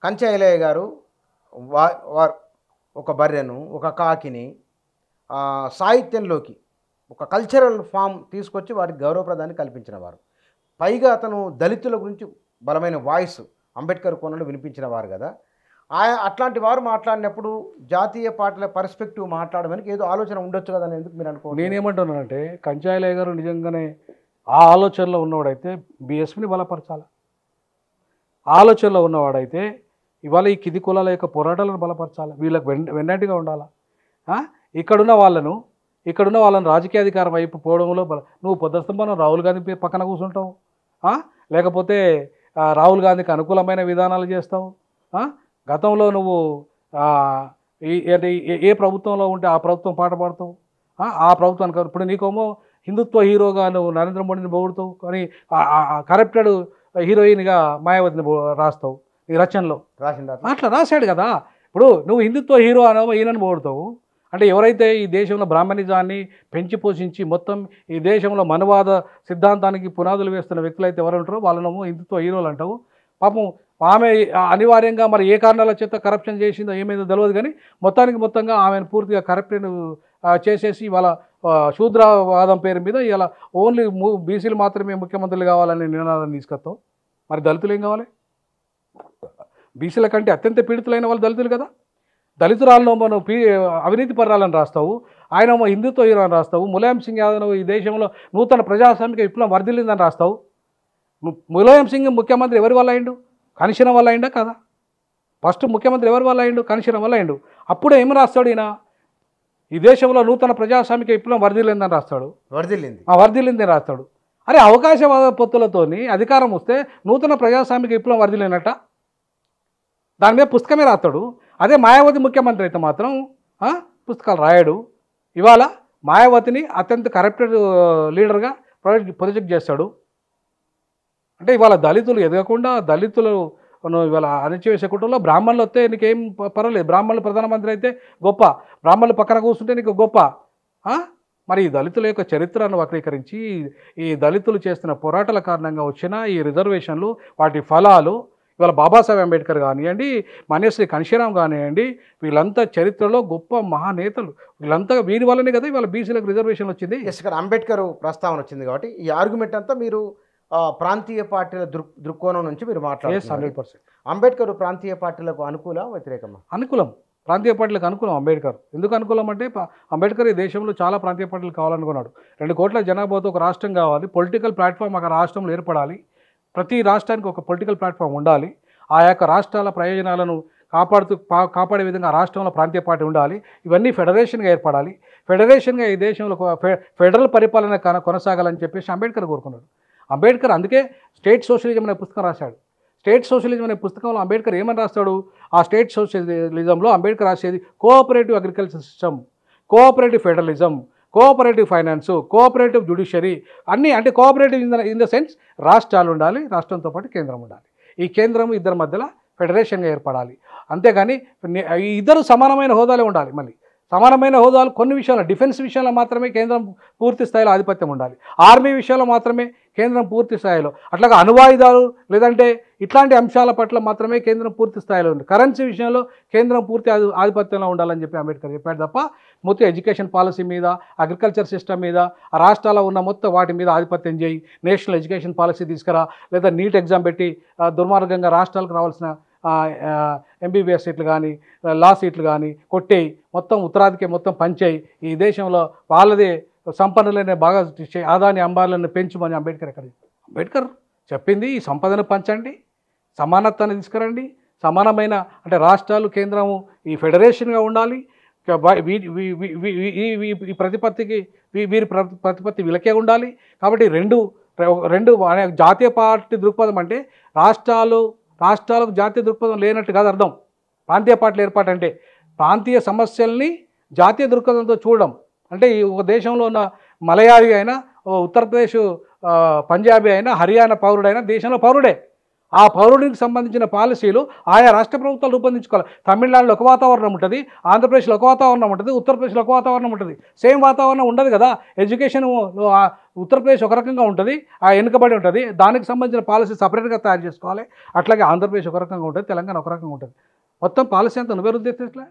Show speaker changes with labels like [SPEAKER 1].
[SPEAKER 1] కంచె ఐలయ్య గారు వా వారు ఒక బర్రెను, ఒక కాకిని సాహిత్యంలోకి ఒక కల్చరల్ ఫామ్ తీసుకొచ్చి వారికి గౌరవప్రదాన్ని కల్పించినవారు. పైగా అతను దళితుల గురించి బలమైన వాయిస్ అంబేద్కర్ కోణంలో వినిపించిన వారు కదా! అట్లాంటి వారు మాట్లాడినప్పుడు జాతీయ పార్టీల పర్స్పెక్టివ్ మాట్లాడడానికి ఏదో ఆలోచన ఉండొచ్చు కదా అని ఎందుకు మీరు అనుకోవట్లేదు?
[SPEAKER 2] నేనేమంటున్నానంటే కంచె ఐలయ్య గారు నిజంగానే ఆ ఆలోచనలో ఉన్నవాడైతే బీఎస్పీని బలపరచాలి. ఆలోచనలో ఉన్నవాడైతే ఇవాళ ఈ కింది కులాల యొక్క పోరాటాలను బలపరచాలి. వీళ్ళకి వెన్నట్టుగా ఉండాలా. ఇక్కడున్న వాళ్ళను రాజకీయ అధికారం వైపు పోవడంలో నువ్వు పొద్దుస్తమానం రాహుల్ గాంధీ పక్కన కూర్చుంటావు, లేకపోతే రాహుల్ గాంధీకి అనుకూలమైన విధానాలు చేస్తావు. గతంలో నువ్వు ఏ ప్రభుత్వంలో ఉంటే ఆ ప్రభుత్వం పాట పాడతావు. ఆ ప్రభుత్వానికి ఇప్పుడు నీకేమో హిందుత్వ హీరోగా నువ్వు నరేంద్ర మోడీని పొగుడుతావు, కానీ కరప్టెడ్ హీరోయిన్గా మాయావతిని రాస్తావు నీ రచనలో. అట్లా రాశాడు కదా. ఇప్పుడు నువ్వు హిందుత్వ హీరో అనో ఈయనని పొగుడుతావు అంటే ఎవరైతే ఈ దేశంలో బ్రాహ్మణిజాన్ని పెంచి పోషించి మొత్తం ఈ దేశంలో మనవాద సిద్ధాంతానికి పునాదులు వేస్తున్న వ్యక్తులు అయితే ఎవరు ఉంటారో వాళ్ళనేమో హిందుత్వ హీరోలు అంటావు. పాపం ఆమె అనివార్యంగా మరి ఏ కారణాల చేత కరప్షన్ చేసిందో ఏమైందో తెలియదు, కానీ మొత్తంగా ఆమెను పూర్తిగా కరప్షన్ చేసేసి ఇవాళ శూద్రవాదం పేరు మీద ఇలా ఓన్లీ బీసీలు మాత్రమే ముఖ్యమంత్రులు కావాలని నినాదం తీసుకొస్తావు. మరి దళితులు ఏం కావాలి? బీసీల కంటే అత్యంత పీడితులైన వాళ్ళు దళితులు కదా. దళితురాలను మనం అవినీతి పర్రాలని రాస్తావు, ఆయన హిందుత్వ హీరో అని రాస్తావు. ములాయం సింగ్ యాదవ్ ఈ దేశంలో నూతన ప్రజాస్వామిక విప్లవం వర్ధిల్లిందని రాస్తావు. ములాయం సింగ్ ముఖ్యమంత్రి ఎవరి వల్ల అయిండు? కనిషనం వల్ల అయిందా కదా? ఫస్ట్ ముఖ్యమంత్రి ఎవరి వల్ల అయిండు? కనిషనం వల్ల అయిండు. అప్పుడే ఏమి రాస్తాడు ఈయన? ఈ దేశంలో నూతన ప్రజాస్వామిక విప్లవం వర్ధిల్లిందని రాస్తాడు. వర్ధిల్లిందని రాస్తాడు. అరే అవకాశవాద పొత్తులతోని అధికారం వస్తే నూతన ప్రజాస్వామిక విప్లవం వర్ధిల్లినట్ట దాని మీద పుస్తకమే రాస్తాడు. అదే మాయావతి ముఖ్యమంత్రి అయితే మాత్రం పుస్తకాలు రాయడు. ఇవాళ మాయావతిని అత్యంత కరప్టెడ్ లీడర్గా ప్రొజెక్ట్ చేస్తాడు. అంటే ఇవాళ దళితులు ఎదగకుండా దళితులు ఇవాళ అణచివేసే కుటుంబంలో బ్రాహ్మణులు వస్తే నీకేం పర్వాలేదు, బ్రాహ్మణులు ప్రధానమంత్రి అయితే గొప్ప, బ్రాహ్మణులు పక్కన కూర్చుంటే నీకు గొప్ప. మరి ఈ దళితుల యొక్క చరిత్రను వక్రీకరించి ఈ దళితులు చేస్తున్న పోరాటాల కారణంగా వచ్చిన ఈ రిజర్వేషన్లు వాటి ఫలాలు ఇవాళ బాబాసాహెబ్ అంబేద్కర్ కానివ్వండి, మన్యశ్రీ కన్షీరామ్ కానివ్వండి, వీళ్ళంతా చరిత్రలో గొప్ప మహానేతలు. వీళ్ళంతా వీరి వల్లనే కదా ఇవాళ బీసీలకు రిజర్వేషన్ వచ్చింది.
[SPEAKER 1] ఇక్కడ అంబేద్కర్ ప్రస్తావన వచ్చింది కాబట్టి ఈ ఆర్గ్యుమెంట్ అంతా మీరు ప్రాంతీయ పార్టీల దృక్కోణం నుంచి మీరు మాట్లాడారు.
[SPEAKER 2] 100%.
[SPEAKER 1] అంబేద్కర్ ప్రాంతీయ పార్టీలకు అనుకూల వ్యతిరేకమా?
[SPEAKER 2] అనుకూలం. ప్రాంతీయ పార్టీలకు అనుకూలం అంబేద్కర్. ఎందుకు అనుకూలం అంటే అంబేద్కర్ ఈ దేశంలో చాలా ప్రాంతీయ పార్టీలు కావాలనుకున్నాడు. 2 కోట్ల జనాభాతో ఒక రాష్ట్రం కావాలి, పొలిటికల్ ప్లాట్ఫామ్ ఒక రాష్ట్రంలో ఏర్పడాలి, ప్రతి రాష్ట్రానికి ఒక పొలిటికల్ ప్లాట్ఫామ్ ఉండాలి, ఆ యొక్క రాష్ట్రాల ప్రయోజనాలను కాపాడే విధంగా రాష్ట్రంలో ప్రాంతీయ పార్టీ ఉండాలి, ఇవన్నీ ఫెడరేషన్గా ఏర్పడాలి, ఫెడరేషన్గా ఈ దేశంలో ఫెడరల్ పరిపాలన కొనసాగాలని చెప్పేసి అంబేద్కర్ కోరుకున్నాడు. అంబేద్కర్ అందుకే స్టేట్ సోషలిజం అనే పుస్తకం రాశాడు. స్టేట్ సోషలిజం అనే పుస్తకంలో అంబేద్కర్ ఏమని రాస్తాడు? ఆ స్టేట్ సోషలిజంలో అంబేద్కర్ రాసేది cooperative agriculture system, cooperative federalism, cooperative finance, cooperative judiciary అన్నీ. అంటే కోఆపరేటివ్ ఇన్ ద సెన్స్ రాష్ట్రాలు ఉండాలి, రాష్ట్రంతో పాటు కేంద్రం ఉండాలి. ఈ కేంద్రం ఇద్దరి మధ్యలో ఫెడరేషన్గా ఏర్పడాలి. అంతేగాని ఇద్దరు సమానమైన హోదాలే ఉండాలి. మళ్ళీ సమానమైన హోదాలు కొన్ని విషయాలు, డిఫెన్స్ విషయంలో మాత్రమే కేంద్రం పూర్తి స్థాయిలో ఆధిపత్యం ఉండాలి, ఆర్మీ విషయంలో మాత్రమే కేంద్రం పూర్తి స్థాయిలో, అట్లాగా అణువాయుధాలు లేదంటే ఇట్లాంటి అంశాల పట్ల మాత్రమే కేంద్రం పూర్తి స్థాయిలో ఉంది, కరెన్సీ విషయంలో కేంద్రం పూర్తి ఆధిపత్యంలో ఉండాలని చెప్పి అంబేద్కర్ చెప్పాడు తప్ప మొత్తం ఎడ్యుకేషన్ పాలసీ మీద, అగ్రికల్చర్ సిస్టమ్ మీద, ఆ రాష్ట్రాల్లో ఉన్న మొత్తం వాటి మీద ఆధిపత్యం చేయి, నేషనల్ ఎడ్యుకేషన్ పాలసీ తీసుకురా, లేదా నీట్ ఎగ్జామ్ పెట్టి దుర్మార్గంగా రాష్ట్రాలకు రావాల్సిన ఎంబీబీఎస్ సీట్లు కానీ లా సీట్లు కానీ కొట్టేయి, మొత్తం ఉత్తరాదికే మొత్తం పంచేయి, ఈ దేశంలో వాళ్ళదే సంపన్నులనే బాగా ఆదాని అంబాలను పెంచుమని అంబేద్కర్ అంబేద్కర్ చెప్పింది. ఈ సంపదను పంచండి, సమానత్వాన్ని తీసుకురండి, సమానమైన అంటే రాష్ట్రాలు కేంద్రము ఈ ఫెడరేషన్గా ఉండాలి, ఈ ప్రతిపత్తికి వీరి ప్రతిపత్తి వీళ్ళకే ఉండాలి. కాబట్టి రెండు జాతీయ పార్టీ దృక్పథం అంటే రాష్ట్రాలకు జాతీయ దృక్పథం లేనట్టు కాదు అర్థం. ప్రాంతీయ పార్టీల ఏర్పాటు అంటే ప్రాంతీయ సమస్యల్ని జాతీయ దృక్పథంతో చూడడం. అంటే ఈ ఒక దేశంలో ఉన్న మలయాళీ అయినా, ఉత్తరప్రదేశ్ పంజాబీ అయినా, హర్యానా పౌరుడైనా దేశంలో పౌరుడే. ఆ పౌరుడికి సంబంధించిన పాలసీలు ఆయా రాష్ట్ర ప్రభుత్వాలు రూపొందించుకోవాలి. తమిళనాడులో ఒక వాతావరణం ఉంటుంది, ఆంధ్రప్రదేశ్లో ఒక వాతావరణం ఉంటుంది, ఉత్తరప్రదేశ్లో ఒక వాతావరణం ఉంటుంది. సేమ్ వాతావరణం ఉండదు కదా. ఎడ్యుకేషన్ ఉత్తరప్రదేశ్ ఒక రకంగా ఉంటుంది, ఆ వెనుకబడి ఉంటుంది, దానికి సంబంధించిన పాలసీ సపరేట్గా తయారు చేసుకోవాలి. అట్లాగే ఆంధ్రప్రదేశ్ ఒక రకంగా ఉంటుంది, తెలంగాణ ఒక రకంగా ఉంటుంది. మొత్తం పాలసీ అంతా నువ్వే రుద్దేస్తే ఎట్లా?